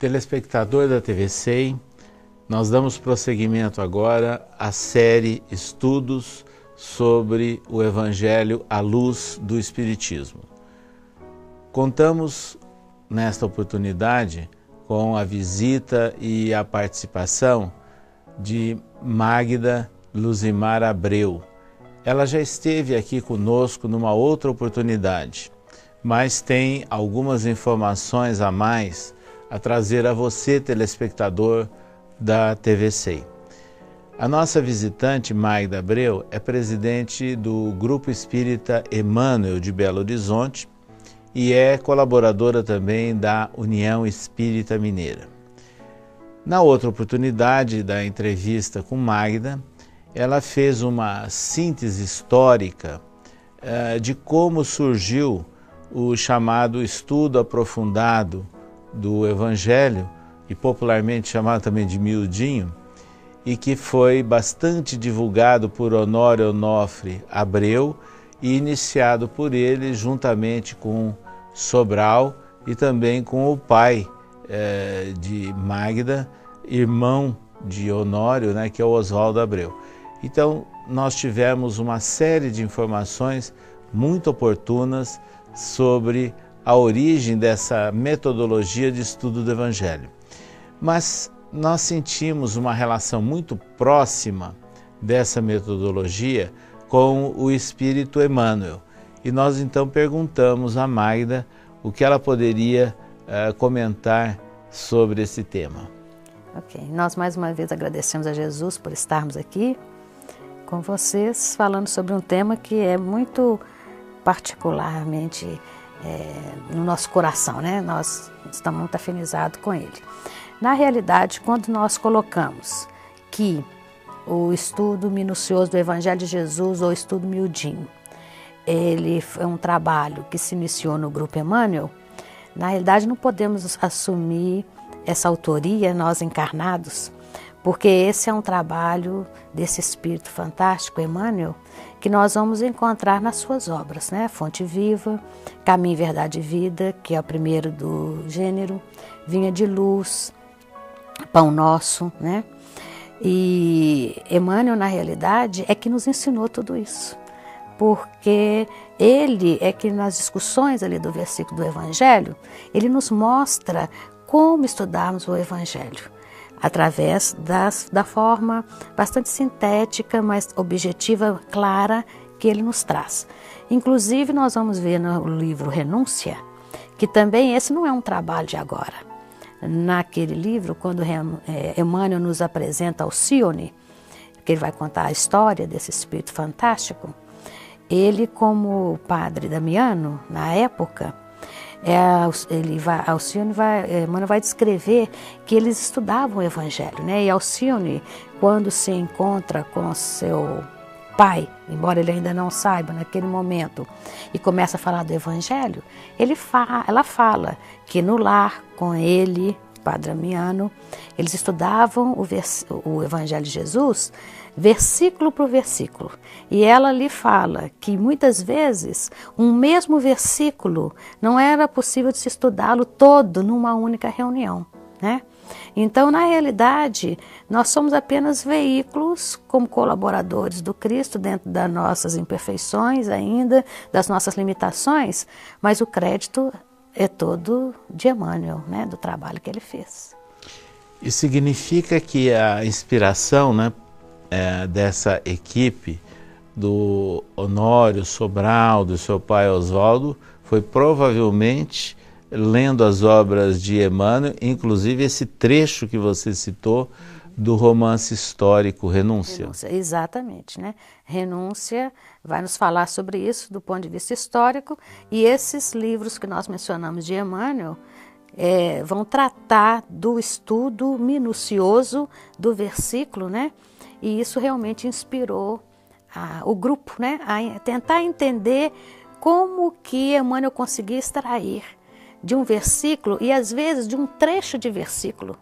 Telespectador da TV 100, nós damos prosseguimento agora à série Estudos sobre o Evangelho à luz do Espiritismo. Contamos nesta oportunidade com a visita e a participação de Magda Luzimar Abreu. Ela já esteve aqui conosco numa outra oportunidade, mas tem algumas informações a mais a trazer a você, telespectador da TV 100. A nossa visitante, Magda Abreu, é presidente do Grupo Espírita Emmanuel de Belo Horizonte e é colaboradora também da União Espírita Mineira. Na outra oportunidade da entrevista com Magda, ela fez uma síntese histórica de como surgiu o chamado estudo aprofundado do Evangelho, e popularmente chamado também de miudinho, e que foi bastante divulgado por Honório Onofre Abreu e iniciado por ele juntamente com Sobral e também com o pai de Magda, irmão de Honório, que é o Oswaldo Abreu. Então, nós tivemos uma série de informações muito oportunas sobre a origem dessa metodologia de estudo do Evangelho. Mas nós sentimos uma relação muito próxima dessa metodologia com o Espírito Emmanuel. E nós então perguntamos a Magda o que ela poderia comentar sobre esse tema. Ok, nós mais uma vez agradecemos a Jesus por estarmos aqui com vocês, falando sobre um tema que é muito particularmente no nosso coração, Nós estamos muito afinizados com ele. Na realidade, quando nós colocamos que o estudo minucioso do Evangelho de Jesus, ou estudo miudinho, ele é um trabalho que se iniciou no Grupo Emmanuel, na realidade não podemos assumir essa autoria, nós encarnados, porque esse é um trabalho desse espírito fantástico, Emmanuel, que nós vamos encontrar nas suas obras, Fonte Viva, Caminho, Verdade e Vida, que é o primeiro do gênero, Vinha de Luz, Pão Nosso, E Emmanuel, na realidade, é que nos ensinou tudo isso, porque ele é que nas discussões ali do versículo do Evangelho, ele nos mostra como estudarmos o Evangelho, através da forma bastante sintética, mas objetiva, clara, que ele nos traz. Inclusive, nós vamos ver no livro Renúncia, que também esse não é um trabalho de agora. Naquele livro, quando Emmanuel nos apresenta Alcione, que ele vai contar a história desse espírito fantástico, ele, como padre Damiano, na época, Emmanuel vai descrever que eles estudavam o Evangelho, E Alcione, quando se encontra com seu pai, embora ele ainda não saiba naquele momento, e começa a falar do Evangelho, ela fala que no lar com ele, Padre Damiano, eles estudavam o Evangelho de Jesus, versículo por versículo. E ela lhe fala que muitas vezes um mesmo versículo não era possível de se estudá-lo todo numa única reunião, Então, na realidade, nós somos apenas veículos como colaboradores do Cristo dentro das nossas imperfeições ainda, das nossas limitações, mas o crédito é todo de Emmanuel, do trabalho que ele fez. Isso significa que a inspiração, dessa equipe do Honório, Sobral, do seu pai Oswaldo, foi provavelmente lendo as obras de Emmanuel, inclusive esse trecho que você citou do romance histórico Renúncia. Exatamente, Renúncia vai nos falar sobre isso do ponto de vista histórico, e esses livros que nós mencionamos de Emmanuel vão tratar do estudo minucioso do versículo, E isso realmente inspirou o grupo, a tentar entender como que Emmanuel conseguia extrair de um versículo, e às vezes de um trecho de versículo,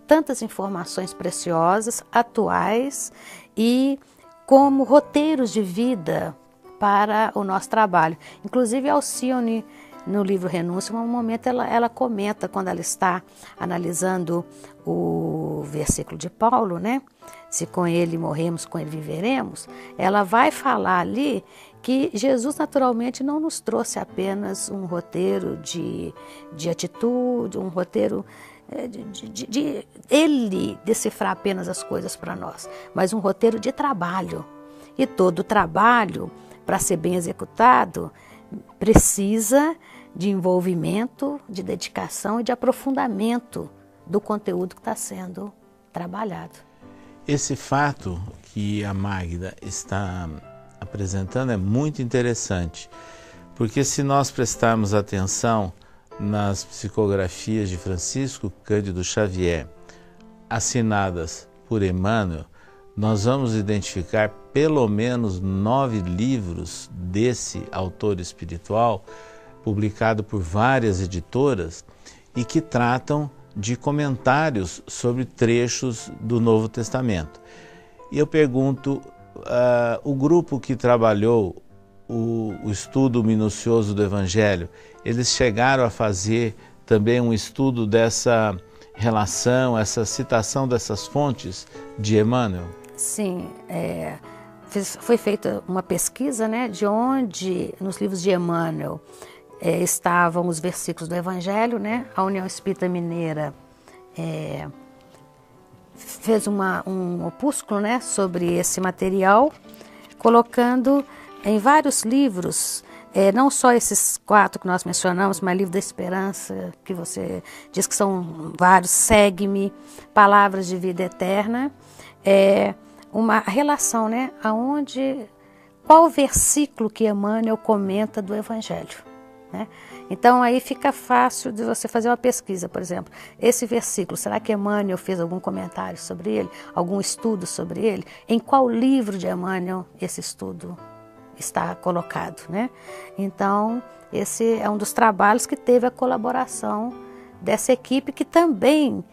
tantas informações preciosas, atuais e como roteiros de vida para o nosso trabalho. Inclusive Alcione no livro Renúncia, um momento ela comenta, quando ela está analisando o versículo de Paulo, né? Se com ele morremos, com ele viveremos, ela vai falar ali que Jesus naturalmente não nos trouxe apenas um roteiro de atitude, um roteiro de ele decifrar apenas as coisas para nós, mas um roteiro de trabalho. E todo trabalho, para ser bem executado, precisa de envolvimento, de dedicação e de aprofundamento do conteúdo que está sendo trabalhado. Esse fato que a Magda está apresentando é muito interessante, porque se nós prestarmos atenção nas psicografias de Francisco Cândido Xavier, assinadas por Emmanuel, nós vamos identificar pelo menos 9 livros desse autor espiritual, publicado por várias editoras, e que tratam de comentários sobre trechos do Novo Testamento. E eu pergunto, o grupo que trabalhou o estudo minucioso do Evangelho, eles chegaram a fazer também um estudo dessa relação, essa citação dessas fontes de Emmanuel? Sim, foi feita uma pesquisa, né, de onde nos livros de Emmanuel estavam os versículos do Evangelho, né? A União Espírita Mineira fez um opúsculo, né, sobre esse material, colocando em vários livros, não só esses 4 que nós mencionamos, mas Livro da Esperança, que você diz que são vários, Segue-me, Palavras de Vida Eterna, uma relação, né, qual versículo que Emmanuel comenta do Evangelho. Né? Então aí fica fácil de você fazer uma pesquisa, por exemplo, esse versículo, será que Emmanuel fez algum comentário sobre ele, algum estudo sobre ele? Em qual livro de Emmanuel esse estudo está colocado, né? Então esse é um dos trabalhos que teve a colaboração dessa equipe, que também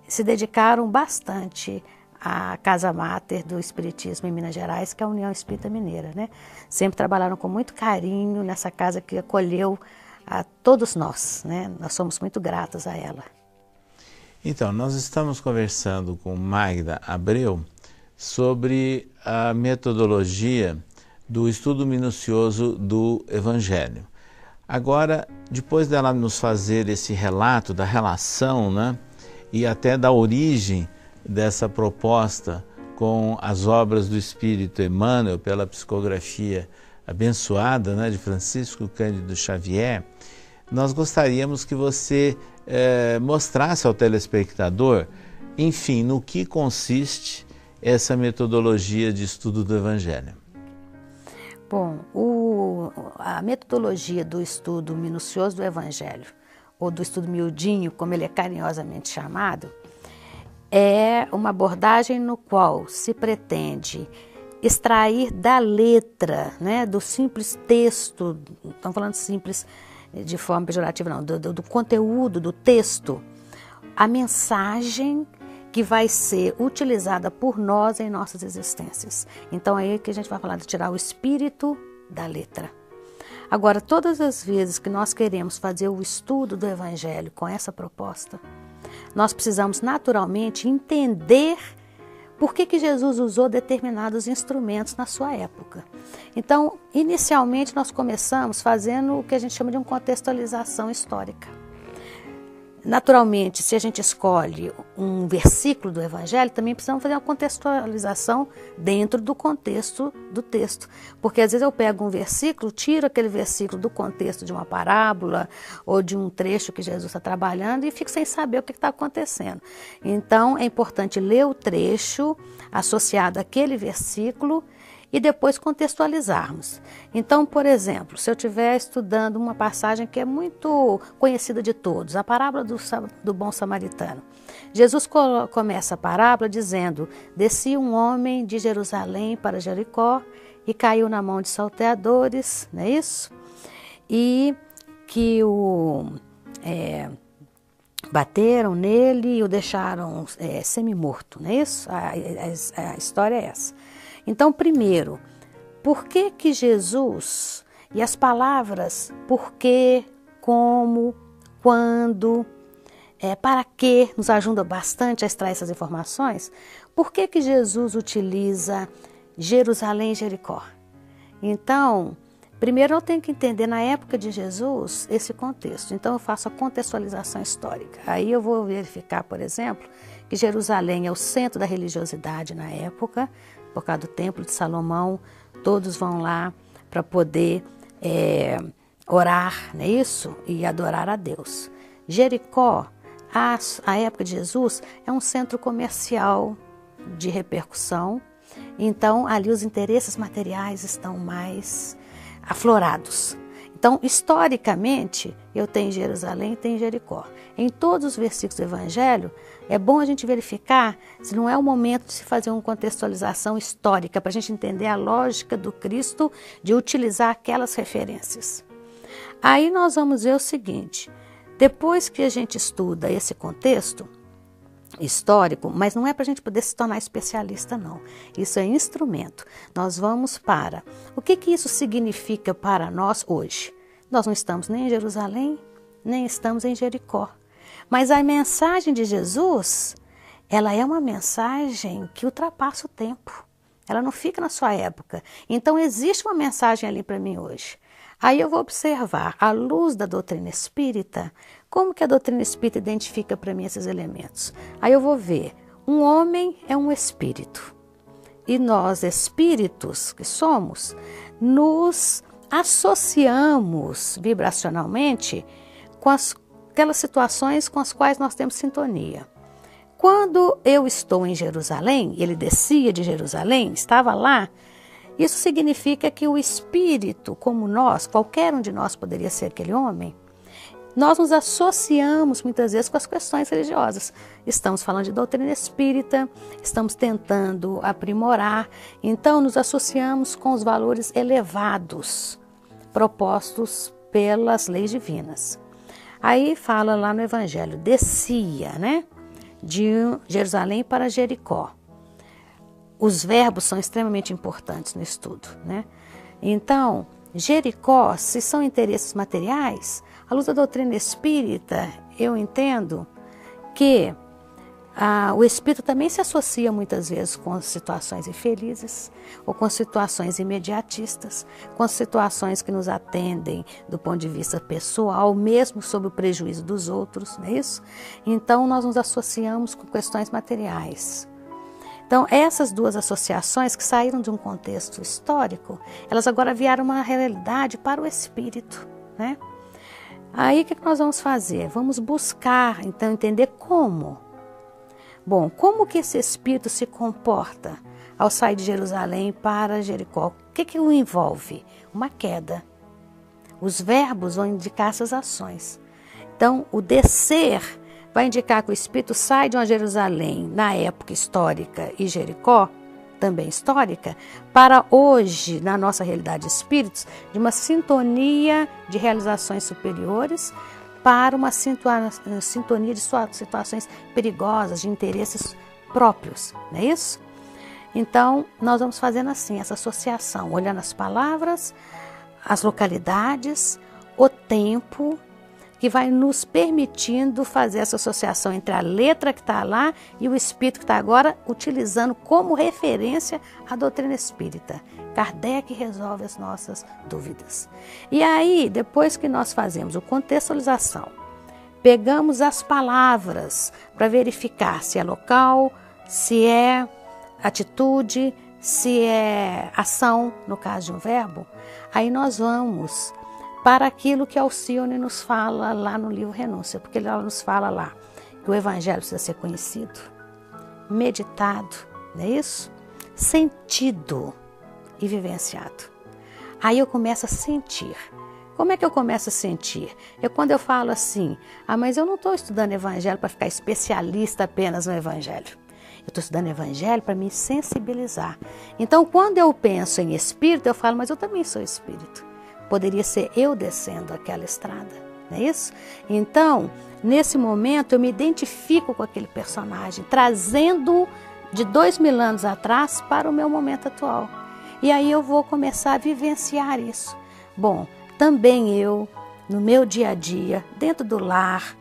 se dedicaram bastante à Casa Máter do Espiritismo em Minas Gerais, que é a União Espírita Mineira, né? Sempre trabalharam com muito carinho nessa casa que acolheu a todos nós, né? Nós somos muito gratos a ela. Então, nós estamos conversando com Magda Abreu sobre a metodologia do estudo minucioso do Evangelho. Agora, depois dela nos fazer esse relato da relação, né, e até da origem dessa proposta com as obras do Espírito Emmanuel, pela psicografia abençoada, né, de Francisco Cândido Xavier, nós gostaríamos que você mostrasse ao telespectador, enfim, no que consiste essa metodologia de estudo do Evangelho. Bom, a metodologia do estudo minucioso do Evangelho, ou do estudo miudinho, como ele é carinhosamente chamado, é uma abordagem no qual se pretende extrair da letra, né, do simples texto, não estamos falando simples de forma pejorativa não, do conteúdo do texto, a mensagem que vai ser utilizada por nós em nossas existências. Então é aí que a gente vai falar de tirar o espírito da letra. Agora, todas as vezes que nós queremos fazer o estudo do Evangelho com essa proposta, nós precisamos naturalmente entender por que Jesus usou determinados instrumentos na sua época. Então, inicialmente nós começamos fazendo o que a gente chama de uma contextualização histórica. Naturalmente, se a gente escolhe um versículo do Evangelho, também precisamos fazer uma contextualização dentro do contexto do texto. Porque às vezes eu pego um versículo, tiro aquele versículo do contexto de uma parábola ou de um trecho que Jesus está trabalhando e fico sem saber o que está acontecendo. Então é importante ler o trecho associado àquele versículo e depois contextualizarmos. Então, por exemplo, se eu estiver estudando uma passagem que é muito conhecida de todos, a parábola do bom samaritano. Jesus começa a parábola dizendo: descia um homem de Jerusalém para Jericó e caiu na mão de salteadores, não é isso? E que bateram nele e o deixaram semi-morto, não é isso? A história é essa. Então, primeiro, por que Jesus, e as palavras por quê, como, quando, para quê, nos ajuda bastante a extrair essas informações. Por que que Jesus utiliza Jerusalém e Jericó? Então, primeiro eu tenho que entender na época de Jesus esse contexto. Então eu faço a contextualização histórica. Aí eu vou verificar, por exemplo, que Jerusalém é o centro da religiosidade na época, por causa do Templo de Salomão, todos vão lá para poder orar, não é isso? E adorar a Deus. Jericó, a época de Jesus, é um centro comercial de repercussão, então ali os interesses materiais estão mais aflorados. Então, historicamente, eu tenho Jerusalém e tenho Jericó. Em todos os versículos do Evangelho, é bom a gente verificar se não é o momento de se fazer uma contextualização histórica, para a gente entender a lógica do Cristo de utilizar aquelas referências. Aí nós vamos ver o seguinte, depois que a gente estuda esse contexto histórico, mas não é para a gente poder se tornar especialista, não. Isso é instrumento. Nós vamos para o que isso significa para nós hoje. Nós não estamos nem em Jerusalém, nem estamos em Jericó. Mas a mensagem de Jesus, ela é uma mensagem que ultrapassa o tempo. Ela não fica na sua época. Então existe uma mensagem ali para mim hoje. Aí eu vou observar, à luz da doutrina espírita, como que a doutrina espírita identifica para mim esses elementos. Aí eu vou ver, um homem é um espírito. E nós, espíritos que somos, nos associamos vibracionalmente com aquelas situações com as quais nós temos sintonia. Quando eu estou em Jerusalém, ele descia de Jerusalém, estava lá, isso significa que o espírito, como nós, qualquer um de nós poderia ser aquele homem, nós nos associamos muitas vezes com as questões religiosas. Estamos falando de doutrina espírita, estamos tentando aprimorar, então nos associamos com os valores elevados propostos pelas leis divinas. Aí fala lá no Evangelho, descia, né, de Jerusalém para Jericó. Os verbos são extremamente importantes no estudo, né? Então, Jericó, se são interesses materiais, à luz da doutrina espírita, eu entendo que o espírito também se associa muitas vezes com situações infelizes, ou com situações imediatistas, com situações que nos atendem do ponto de vista pessoal, mesmo sob o prejuízo dos outros, não é isso? Então, nós nos associamos com questões materiais. Então, essas duas associações que saíram de um contexto histórico, elas agora vieram uma realidade para o espírito, né? Aí, o que nós vamos fazer? Vamos buscar, então, entender como. Bom, como que esse espírito se comporta ao sair de Jerusalém para Jericó? O que o envolve? Uma queda. Os verbos vão indicar essas ações. Então, o descer vai indicar que o espírito sai de uma Jerusalém na época histórica e Jericó, também histórica, para hoje, na nossa realidade de espíritos, de uma sintonia de realizações superiores para uma sintonia de situações perigosas, de interesses próprios, não é isso? Então, nós vamos fazendo assim, essa associação, olhando as palavras, as localidades, o tempo, que vai nos permitindo fazer essa associação entre a letra que está lá e o espírito que está agora, utilizando como referência a doutrina espírita. Kardec resolve as nossas dúvidas. E aí, depois que nós fazemos a contextualização, pegamos as palavras para verificar se é local, se é atitude, se é ação, no caso de um verbo, aí nós vamos para aquilo que Alcione nos fala lá no livro Renúncia, porque ela nos fala lá que o Evangelho precisa ser conhecido, meditado, não é isso? Sentido e vivenciado. Aí eu começo a sentir. Como é que eu começo a sentir? É quando eu falo assim, mas eu não estou estudando Evangelho para ficar especialista apenas no Evangelho. Eu estou estudando Evangelho para me sensibilizar. Então, quando eu penso em espírito, eu falo, mas eu também sou espírito. Poderia ser eu descendo aquela estrada, não é isso? Então, nesse momento, eu me identifico com aquele personagem, trazendo de 2000 anos atrás para o meu momento atual. E aí eu vou começar a vivenciar isso. Bom, também eu no meu dia a dia, dentro do lar,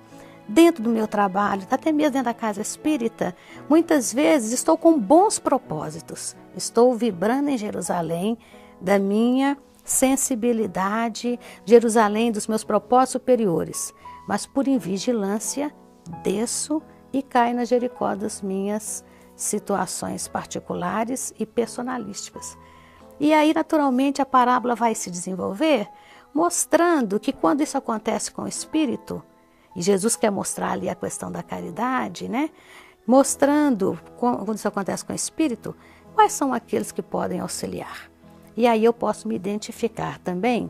dentro do meu trabalho, até mesmo dentro da casa espírita, muitas vezes estou com bons propósitos, estou vibrando em Jerusalém da minha sensibilidade, Jerusalém dos meus propósitos superiores, mas por invigilância desço e caio na Jericó das minhas situações particulares e personalísticas. E aí, naturalmente, a parábola vai se desenvolver mostrando que quando isso acontece com o Espírito, e Jesus quer mostrar ali a questão da caridade, né? Mostrando quando isso acontece com o Espírito, quais são aqueles que podem auxiliar. E aí eu posso me identificar também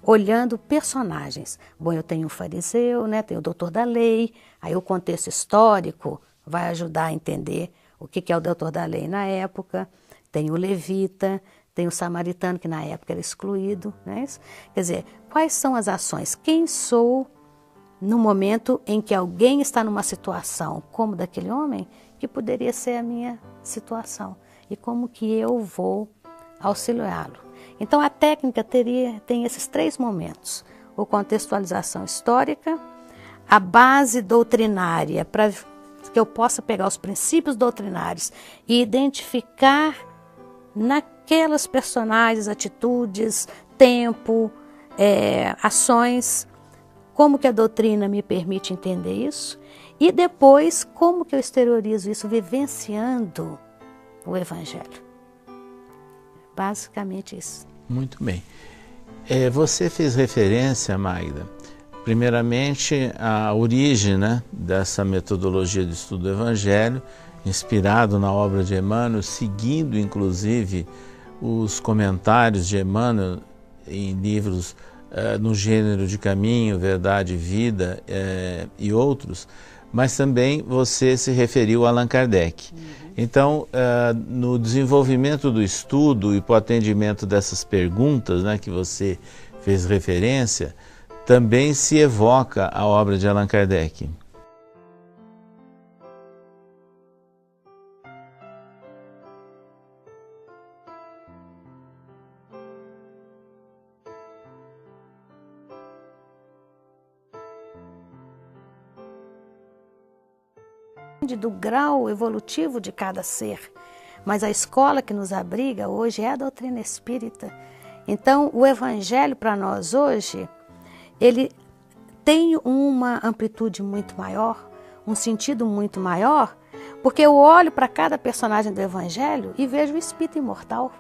olhando personagens. Bom, eu tenho um fariseu, né? Tenho o doutor da lei, aí o contexto histórico vai ajudar a entender o que é o doutor da lei na época. Tem o levita, tem o samaritano, que na época era excluído, né? Quer dizer, quais são as ações? Quem sou no momento em que alguém está numa situação como daquele homem, que poderia ser a minha situação? E como que eu vou auxiliá-lo? Então a técnica tem esses 3 momentos: a contextualização histórica, a base doutrinária, para que eu possa pegar os princípios doutrinários e identificar naquelas personagens, atitudes, tempo, ações, como que a doutrina me permite entender isso, e depois como que eu exteriorizo isso vivenciando o Evangelho. Basicamente isso. Muito bem. Você fez referência, Magda, primeiramente à origem, né, dessa metodologia de estudo do Evangelho, inspirado na obra de Emmanuel, seguindo inclusive os comentários de Emmanuel em livros no gênero de Caminho, Verdade e Vida e outros, mas também você se referiu a Allan Kardec. Então, no desenvolvimento do estudo e para o atendimento dessas perguntas, né, que você fez referência, também se evoca a obra de Allan Kardec. Do grau evolutivo de cada ser, mas a escola que nos abriga hoje é a doutrina espírita. Então, o Evangelho para nós hoje, ele tem uma amplitude muito maior, um sentido muito maior, porque eu olho para cada personagem do Evangelho e vejo o espírito imortal.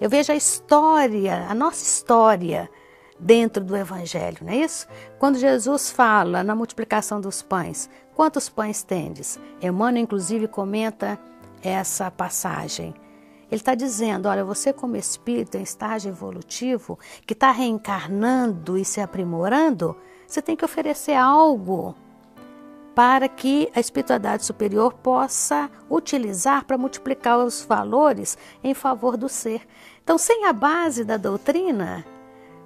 Eu vejo a história, a nossa história dentro do Evangelho, não é isso? Quando Jesus fala na multiplicação dos pães, quantos pães tendes? Emmanuel, inclusive, comenta essa passagem. Ele está dizendo, olha, você como espírito em estágio evolutivo, que está reencarnando e se aprimorando, você tem que oferecer algo para que a espiritualidade superior possa utilizar para multiplicar os valores em favor do ser. Então, sem a base da doutrina,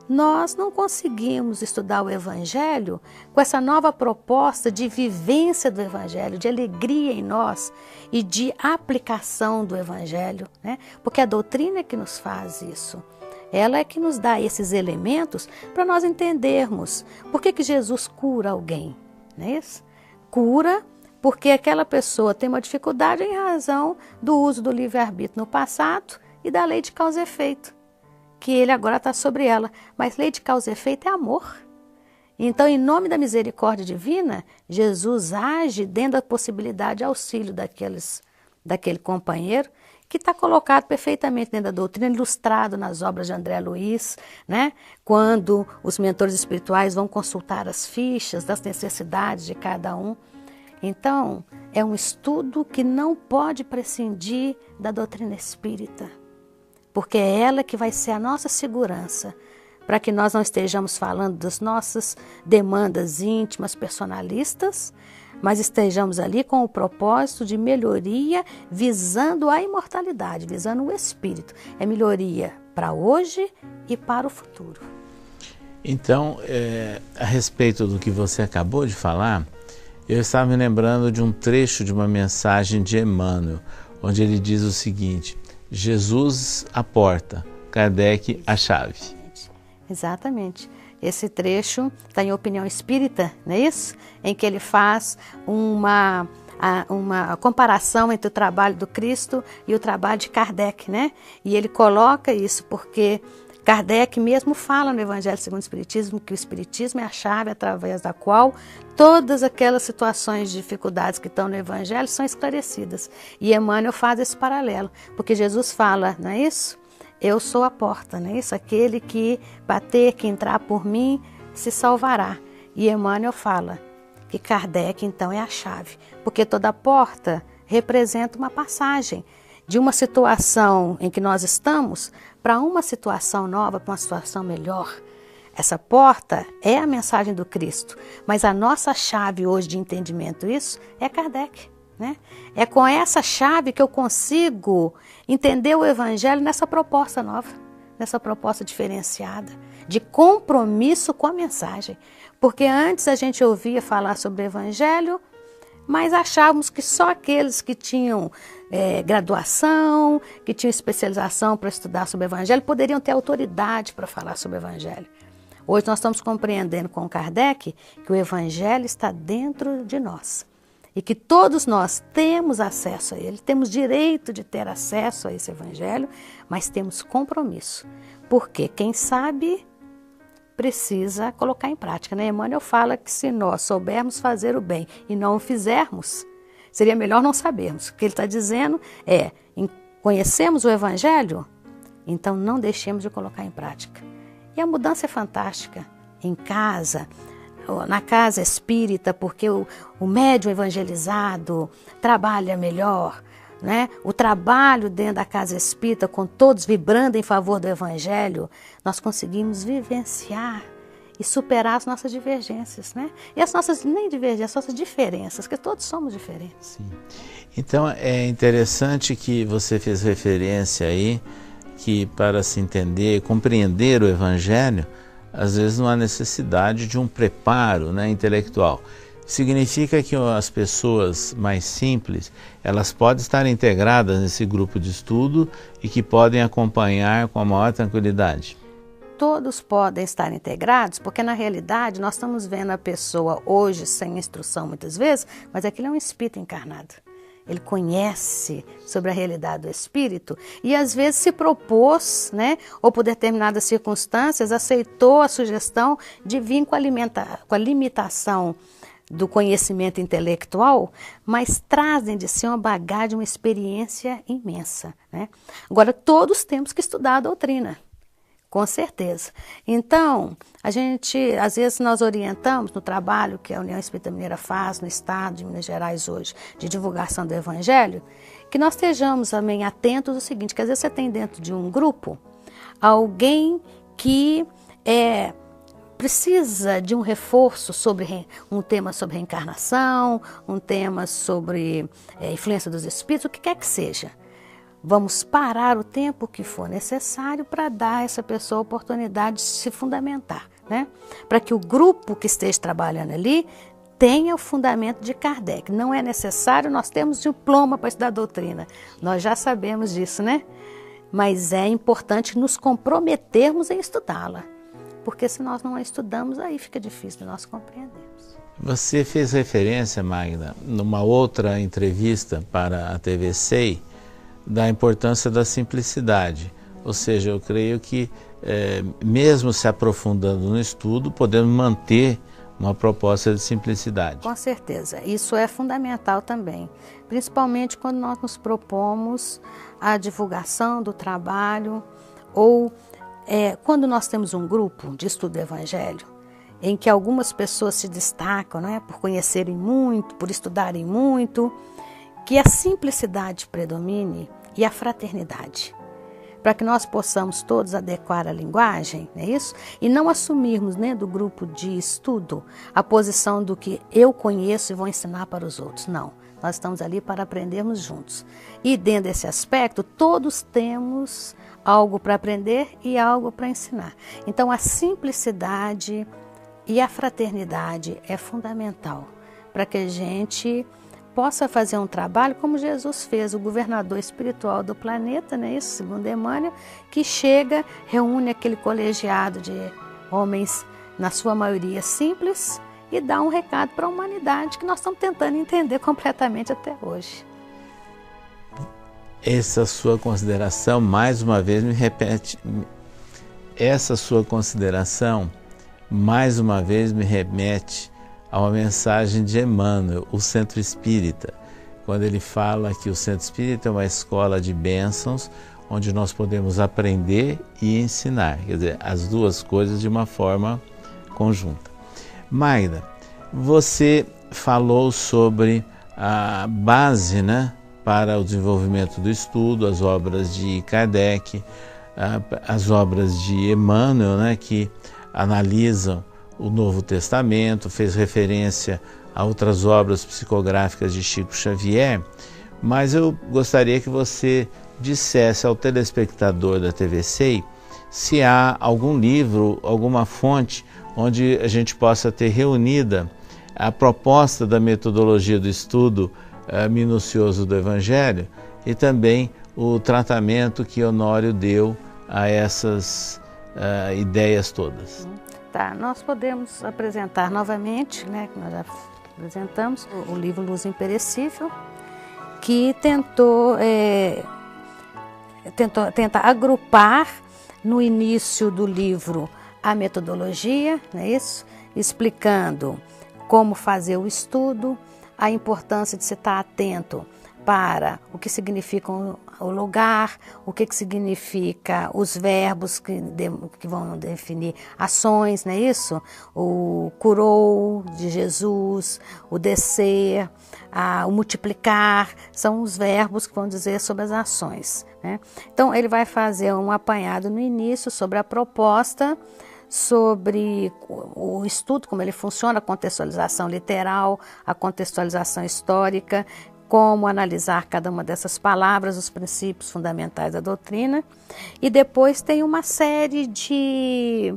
nós não conseguimos estudar o Evangelho com essa nova proposta de vivência do Evangelho, de alegria em nós e de aplicação do Evangelho, né? Porque a doutrina é que nos faz isso. Ela é que nos dá esses elementos para nós entendermos por que Jesus cura alguém, não é isso? Cura porque aquela pessoa tem uma dificuldade em razão do uso do livre-arbítrio no passado e da lei de causa e efeito, que ele agora está sobre ela. Mas lei de causa e efeito é amor. Então, em nome da misericórdia divina, Jesus age dentro da possibilidade de auxílio daquele companheiro que está colocado perfeitamente dentro da doutrina, ilustrado nas obras de André Luiz, né? Quando os mentores espirituais vão consultar as fichas das necessidades de cada um. Então, é um estudo que não pode prescindir da doutrina espírita, porque é ela que vai ser a nossa segurança, para que nós não estejamos falando das nossas demandas íntimas, personalistas, mas estejamos ali com o propósito de melhoria, visando a imortalidade, visando o espírito. É melhoria para hoje e para o futuro. Então, a respeito do que você acabou de falar, eu estava me lembrando de um trecho de uma mensagem de Emmanuel, onde ele diz o seguinte: Jesus a porta, Kardec a chave. Exatamente. Esse trecho está em Opinião Espírita, não é isso? Em que ele faz uma comparação entre o trabalho do Cristo e o trabalho de Kardec, né? E ele coloca isso porque Kardec mesmo fala no Evangelho segundo o Espiritismo que o Espiritismo é a chave através da qual todas aquelas situações de dificuldades que estão no Evangelho são esclarecidas. E Emmanuel faz esse paralelo, porque Jesus fala, não é isso? Eu sou a porta, não é isso? Aquele que bater, que entrar por mim, se salvará. E Emmanuel fala que Kardec, então, é a chave, porque toda porta representa uma passagem de uma situação em que nós estamos para uma situação nova, para uma situação melhor. Essa porta é a mensagem do Cristo, mas a nossa chave hoje de entendimento isso é Kardec, né? É com essa chave que eu consigo entender o Evangelho nessa proposta nova, nessa proposta diferenciada, de compromisso com a mensagem. Porque antes a gente ouvia falar sobre o Evangelho, mas achávamos que só aqueles que tinham graduação, que tinham especialização para estudar sobre o Evangelho, poderiam ter autoridade para falar sobre o Evangelho. Hoje nós estamos compreendendo com Kardec que o Evangelho está dentro de nós e que todos nós temos acesso a ele, temos direito de ter acesso a esse Evangelho, mas temos compromisso, porque quem sabe precisa colocar em prática, né? Emmanuel fala que se nós soubermos fazer o bem e não o fizermos, seria melhor não sabermos. O que ele está dizendo é, conhecemos o Evangelho, então não deixemos de colocar em prática. E a mudança é fantástica, em casa, na casa espírita, porque o médium evangelizado trabalha melhor, né? O trabalho dentro da casa espírita, com todos vibrando em favor do Evangelho, nós conseguimos vivenciar e superar as nossas divergências, né? E as nossas, nem divergências, as nossas diferenças, porque todos somos diferentes. Sim. Então é interessante que você fez referência aí, que para se entender, compreender o Evangelho, às vezes não há necessidade de um preparo, né, intelectual. Significa que as pessoas mais simples, elas podem estar integradas nesse grupo de estudo e que podem acompanhar com a maior tranquilidade. Todos podem estar integrados, porque na realidade nós estamos vendo a pessoa hoje sem instrução muitas vezes, mas aquilo é um espírito encarnado. Ele conhece sobre a realidade do espírito e às vezes se propôs, né, ou por determinadas circunstâncias, aceitou a sugestão de vir com a limitação do conhecimento intelectual, mas trazem de si uma bagagem, uma experiência imensa, né? Agora, todos temos que estudar a doutrina, com certeza. Então, a gente, às vezes nós orientamos no trabalho que a União Espírita Mineira faz no estado de Minas Gerais hoje, de divulgação do Evangelho, que nós estejamos também atentos ao seguinte, que às vezes você tem dentro de um grupo alguém que precisa de um reforço sobre um tema sobre reencarnação, um tema sobre influência dos espíritos, o que quer que seja. Vamos parar o tempo que for necessário para dar a essa pessoa a oportunidade de se fundamentar, né? Para que o grupo que esteja trabalhando ali tenha o fundamento de Kardec. Não é necessário nós termos diploma para estudar a doutrina. Nós já sabemos disso, né? Mas é importante nos comprometermos em estudá-la. Porque se nós não a estudamos, aí fica difícil de nós compreendermos. Você fez referência, Magda, numa outra entrevista para a TV SEI, da importância da simplicidade. Ou seja, eu creio que mesmo se aprofundando no estudo, podemos manter uma proposta de simplicidade. Com certeza, isso é fundamental também, principalmente quando nós nos propomos a divulgação do trabalho ou quando nós temos um grupo de estudo do Evangelho, em que algumas pessoas se destacam, né, por conhecerem muito, por estudarem muito, que a simplicidade predomine e a fraternidade, para que nós possamos todos adequar a linguagem, não é isso? E não assumirmos, né, do grupo de estudo a posição do que eu conheço e vou ensinar para os outros. Não, nós estamos ali para aprendermos juntos. E dentro desse aspecto, todos temos algo para aprender e algo para ensinar. Então, a simplicidade e a fraternidade é fundamental para que a gente possa fazer um trabalho como Jesus fez, o governador espiritual do planeta, né, isso, segundo Emmanuel, que chega, reúne aquele colegiado de homens na sua maioria simples, e dá um recado para a humanidade que nós estamos tentando entender completamente até hoje. Essa sua consideração, mais uma vez, me remete a uma mensagem de Emmanuel, o Centro Espírita, quando ele fala que o Centro Espírita é uma escola de bênçãos, onde nós podemos aprender e ensinar, quer dizer, as duas coisas de uma forma conjunta. Magda, você falou sobre a base, né, para o desenvolvimento do estudo, as obras de Kardec, as obras de Emmanuel, né, que analisam o Novo Testamento, fez referência a outras obras psicográficas de Chico Xavier, mas eu gostaria que você dissesse ao telespectador da TV SEI se há algum livro, alguma fonte onde a gente possa ter reunida a proposta da metodologia do estudo minucioso do Evangelho e também o tratamento que Honório deu a essas ideias todas. Tá, nós podemos apresentar novamente, né, que nós já apresentamos, o livro Luz Imperecível, que tenta agrupar no início do livro a metodologia, não é isso? Explicando como fazer o estudo, a importância de se estar atento para o que significa o lugar, o que significa os verbos que vão definir ações, não é isso? O curou de Jesus, o descer, o multiplicar, são os verbos que vão dizer sobre as ações, né? Então ele vai fazer um apanhado no início sobre a proposta, sobre o estudo, como ele funciona, a contextualização literal, a contextualização histórica, como analisar cada uma dessas palavras, os princípios fundamentais da doutrina. E depois tem uma série de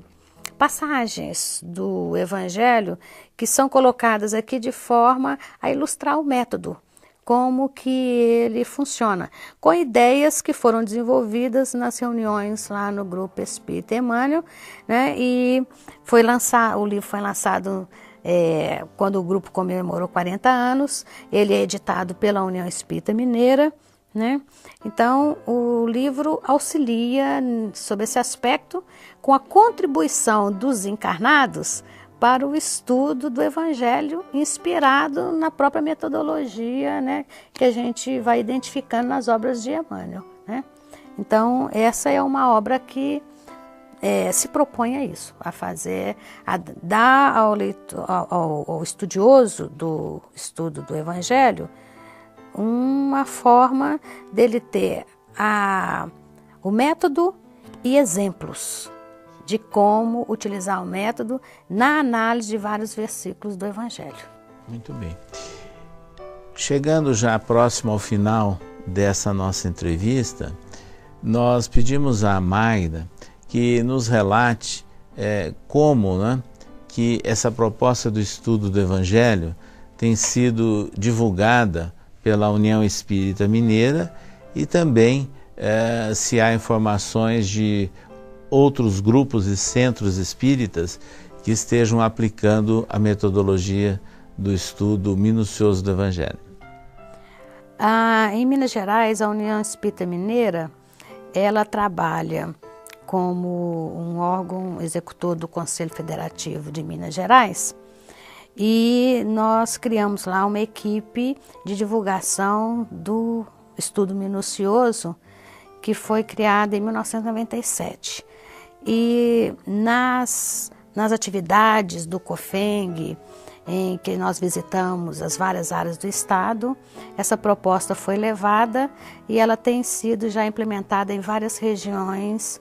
passagens do Evangelho que são colocadas aqui de forma a ilustrar o método, como que ele funciona, com ideias que foram desenvolvidas nas reuniões lá no Grupo Espírita Emmanuel, né? E o livro foi lançado quando o grupo comemorou 40 anos, ele é editado pela União Espírita Mineira, né? Então o livro auxilia sobre esse aspecto com a contribuição dos encarnados para o estudo do Evangelho, inspirado na própria metodologia, né, que a gente vai identificando nas obras de Emmanuel, né? Então essa é uma obra que se propõe a isso, a dar ao estudioso do estudo do Evangelho uma forma dele ter o método e exemplos de como utilizar o método na análise de vários versículos do Evangelho. Muito bem. Chegando já próximo ao final dessa nossa entrevista, nós pedimos à Magda que nos relate como, né, que essa proposta do estudo do Evangelho tem sido divulgada pela União Espírita Mineira e também se há informações de outros grupos e centros espíritas que estejam aplicando a metodologia do estudo minucioso do Evangelho. Em Minas Gerais, a União Espírita Mineira, ela trabalha como um órgão executor do Conselho Federativo de Minas Gerais, e nós criamos lá uma equipe de divulgação do estudo minucioso que foi criada em 1997. E nas atividades do COFENG, em que nós visitamos as várias áreas do estado, essa proposta foi levada e ela tem sido já implementada em várias regiões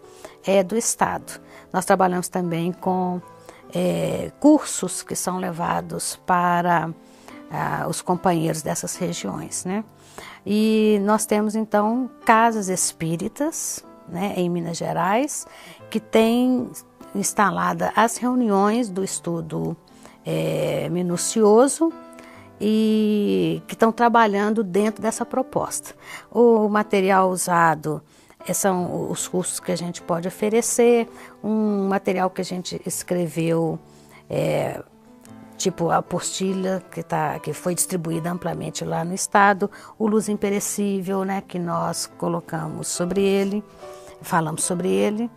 do estado. Nós trabalhamos também com cursos que são levados para os companheiros dessas regiões, né? E nós temos então casas espíritas, né, em Minas Gerais, que têm instalada as reuniões do estudo minucioso e que estão trabalhando dentro dessa proposta. O material usado são os cursos que a gente pode oferecer, um material que a gente escreveu tipo a apostila que foi distribuída amplamente lá no estado, o Luz Imperecível, né, que nós colocamos sobre ele, falamos sobre ele.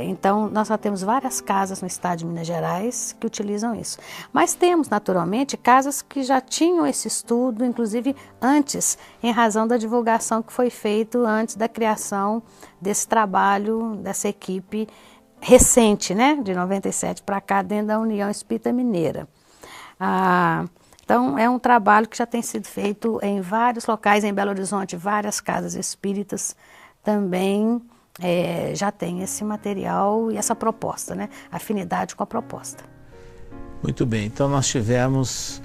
Então, nós já temos várias casas no estado de Minas Gerais que utilizam isso. Mas temos, naturalmente, casas que já tinham esse estudo, inclusive antes, em razão da divulgação que foi feita antes da criação desse trabalho, dessa equipe recente, né, de 97 para cá, dentro da União Espírita Mineira. Então, é um trabalho que já tem sido feito em vários locais, em Belo Horizonte, várias casas espíritas também já tem esse material e essa proposta, né? Afinidade com a proposta. Muito bem, então nós tivemos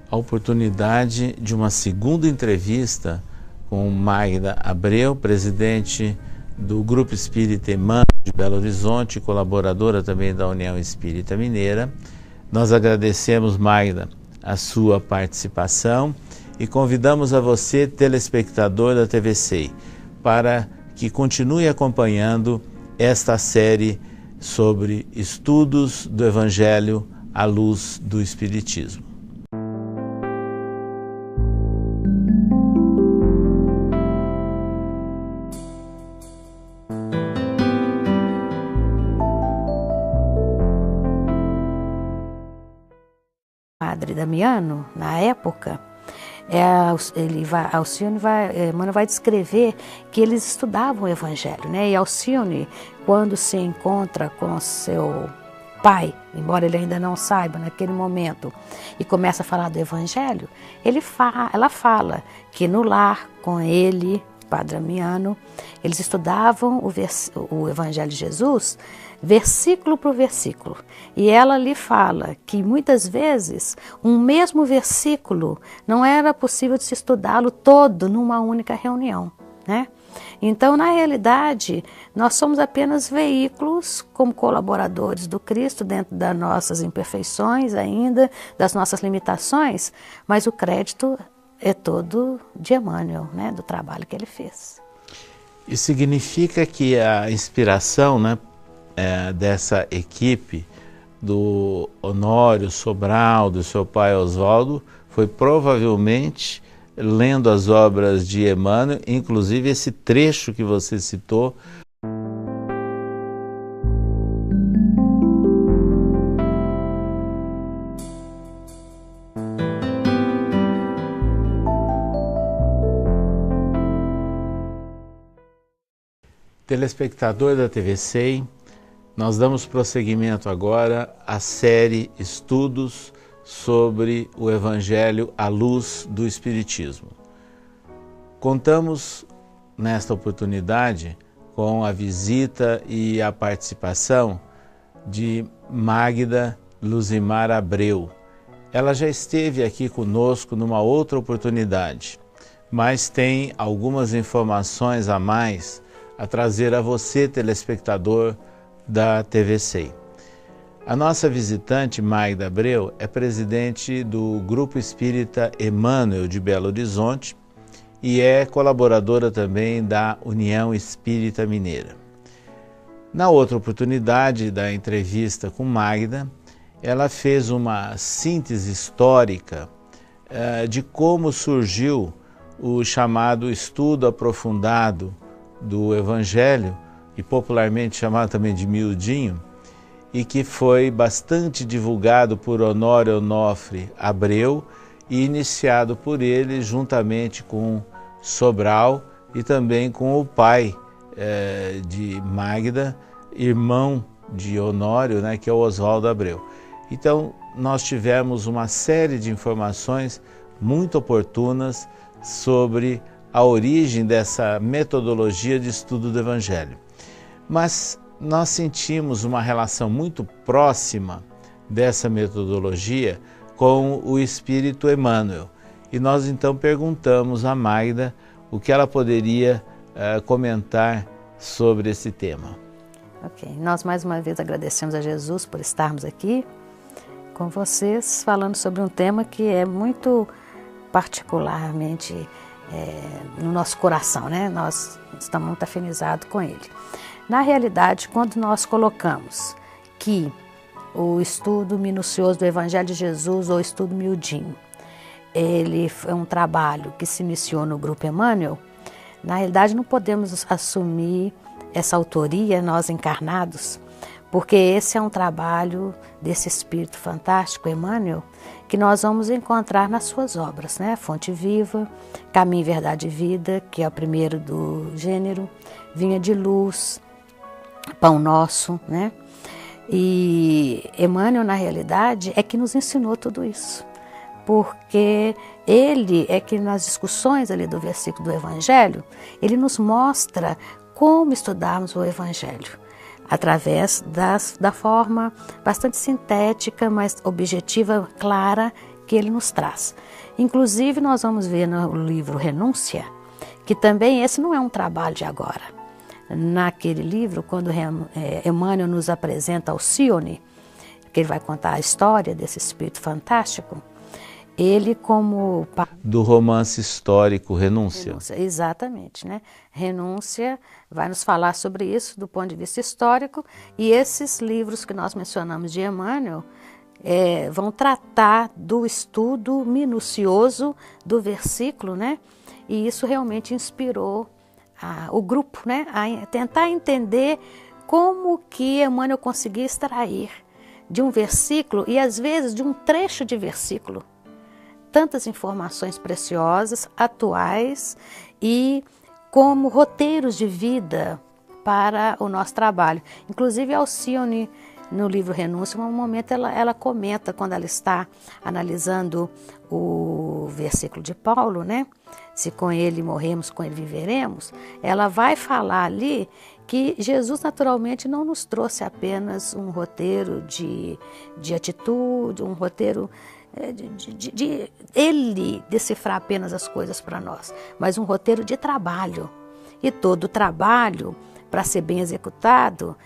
a oportunidade de uma segunda entrevista com Magda Abreu, presidente do Grupo Espírita Emmanuel de Belo Horizonte, colaboradora também da União Espírita Mineira. Nós agradecemos, Magda, a sua participação e convidamos a você, telespectador da TV SEI, para que continue acompanhando esta série sobre estudos do Evangelho à luz do Espiritismo. Padre Damiano, na época, Emmanuel vai descrever que eles estudavam o Evangelho, né? E Alcione, quando se encontra com seu pai, embora ele ainda não saiba naquele momento, e começa a falar do Evangelho, ela fala que no lar com ele, Padre Damiano, eles estudavam o Evangelho de Jesus, versículo por versículo. E ela lhe fala que muitas vezes um mesmo versículo não era possível de se estudá-lo todo numa única reunião, né? Então, na realidade, nós somos apenas veículos como colaboradores do Cristo dentro das nossas imperfeições ainda, das nossas limitações, mas o crédito é todo de Emmanuel, né, do trabalho que ele fez. Isso significa que a inspiração, né, dessa equipe, do Honório Sobral, do seu pai Oswaldo, foi provavelmente lendo as obras de Emmanuel, inclusive esse trecho que você citou. Telespectador da TV SEI, nós damos prosseguimento agora à série Estudos sobre o Evangelho à luz do Espiritismo. Contamos nesta oportunidade com a visita e a participação de Magda Luzimar Abreu. Ela já esteve aqui conosco numa outra oportunidade, mas tem algumas informações a mais a trazer a você, telespectador da TV SEI. A nossa visitante, Magda Abreu, é presidente do Grupo Espírita Emmanuel de Belo Horizonte e é colaboradora também da União Espírita Mineira. Na outra oportunidade da entrevista com Magda, ela fez uma síntese histórica de como surgiu o chamado estudo aprofundado do Evangelho, e popularmente chamado também de miudinho, e que foi bastante divulgado por Honório Onofre Abreu e iniciado por ele juntamente com Sobral e também com o pai de Magda, irmão de Honório, né, que é o Oswaldo Abreu. Então, nós tivemos uma série de informações muito oportunas sobre a origem dessa metodologia de estudo do Evangelho. Mas nós sentimos uma relação muito próxima dessa metodologia com o Espírito Emmanuel. E nós então perguntamos a Magda o que ela poderia comentar sobre esse tema. Ok, nós mais uma vez agradecemos a Jesus por estarmos aqui com vocês, falando sobre um tema que é muito particularmente no nosso coração, né? Nós estamos muito afinizados com ele. Na realidade, quando nós colocamos que o estudo minucioso do Evangelho de Jesus, ou estudo miudinho. Ele é um trabalho que se iniciou no Grupo Emmanuel. Na realidade, não podemos assumir essa autoria, nós encarnados, porque esse é um trabalho desse espírito fantástico, Emmanuel, que nós vamos encontrar nas suas obras, né? Fonte Viva, Caminho, Verdade e Vida, que é o primeiro do gênero, Vinha de Luz, Pão Nosso, né? E Emmanuel, na realidade, é que nos ensinou tudo isso, porque ele é que nas discussões ali do versículo do Evangelho, ele nos mostra como estudarmos o Evangelho, através da forma bastante sintética, mas objetiva, clara, que ele nos traz. Inclusive, nós vamos ver no livro Renúncia, que também esse não é um trabalho de agora. Naquele livro, quando Emmanuel nos apresenta Alcione, que ele vai contar a história desse espírito fantástico, ele como... Do romance histórico Renúncia. Renúncia, exatamente, né? Renúncia vai nos falar sobre isso do ponto de vista histórico, e esses livros que nós mencionamos de Emmanuel vão tratar do estudo minucioso do versículo, né? E isso realmente inspirou o grupo, né? A tentar entender como que Emmanuel conseguia extrair de um versículo, e às vezes de um trecho de versículo, tantas informações preciosas, atuais e como roteiros de vida para o nosso trabalho. Inclusive, Alcione, no livro Renúncia, em um momento ela comenta, quando ela está analisando o versículo de Paulo, né? Se com ele morremos, com ele viveremos, ela vai falar ali que Jesus naturalmente não nos trouxe apenas um roteiro de atitude, um roteiro de ele decifrar apenas as coisas para nós, mas um roteiro de trabalho. E todo trabalho, para ser bem executado,